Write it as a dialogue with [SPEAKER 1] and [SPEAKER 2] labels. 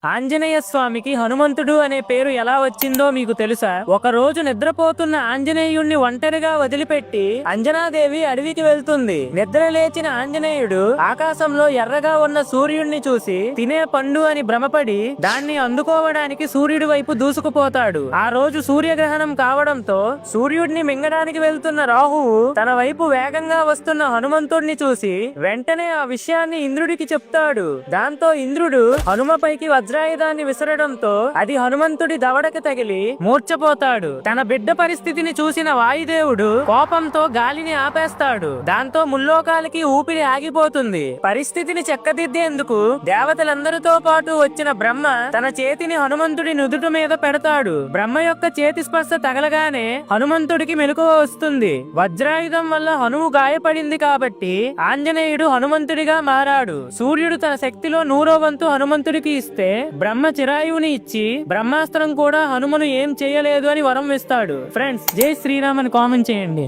[SPEAKER 1] ఆంజనేయ స్వామికి హనుమంతుడు అనే పేరు ఎలా వచ్చిందో మీకు తెలుసా? ఒక రోజు నిద్రపోతున్న ఆంజనేయుణ్ణి ఒంటరిగా వదిలిపెట్టి అంజనాదేవి అడవికి వెళ్తుంది. నిద్ర లేచిన ఆంజనేయుడు ఆకాశంలో ఎర్రగా ఉన్న సూర్యుణ్ణి చూసి తినే పండు అని భ్రమపడి దాన్ని అందుకోవడానికి సూర్యుడి వైపు దూసుకుపోతాడు. ఆ రోజు సూర్యగ్రహణం కావడంతో సూర్యుడిని మింగడానికి వెళ్తున్న రాహువు తన వైపు వేగంగా వస్తున్న హనుమంతుడిని చూసి వెంటనే ఆ విషయాన్ని ఇంద్రుడికి చెప్తాడు. దాంతో ఇంద్రుడు హనుమపైకి వజ్రాయుధాన్ని విసరడంతో అది హనుమంతుడి దవడకి తగిలి మూర్ఛపోతాడు. తన బిడ్డ పరిస్థితిని చూసిన వాయుదేవుడు కోపంతో గాలిని ఆపేస్తాడు. దాంతో ముల్లోకాలకి ఊపిరి ఆగిపోతుంది. పరిస్థితిని చక్కదిద్దేందుకు దేవతలందరితో పాటు వచ్చిన బ్రహ్మ తన చేతిని హనుమంతుడి నుదుటి మీద పెడతాడు. బ్రహ్మ యొక్క చేతి స్పర్శ తగలగానే హనుమంతుడికి మెలకువ వస్తుంది. వజ్రాయుధం వల్ల హనుము గాయపడింది కాబట్టి ఆంజనేయుడు హనుమంతుడిగా మారాడు. సూర్యుడు తన శక్తిలో 100వ వంతు హనుమంతుడికి ఇస్తే బ్రహ్మ చిరాయువుని ఇచ్చి బ్రహ్మాస్త్రం కూడా హనుమను ఏం చేయలేదు అని వరం ఇస్తాడు. ఫ్రెండ్స్, జై శ్రీరామ్ అని కామెంట్ చేయండి.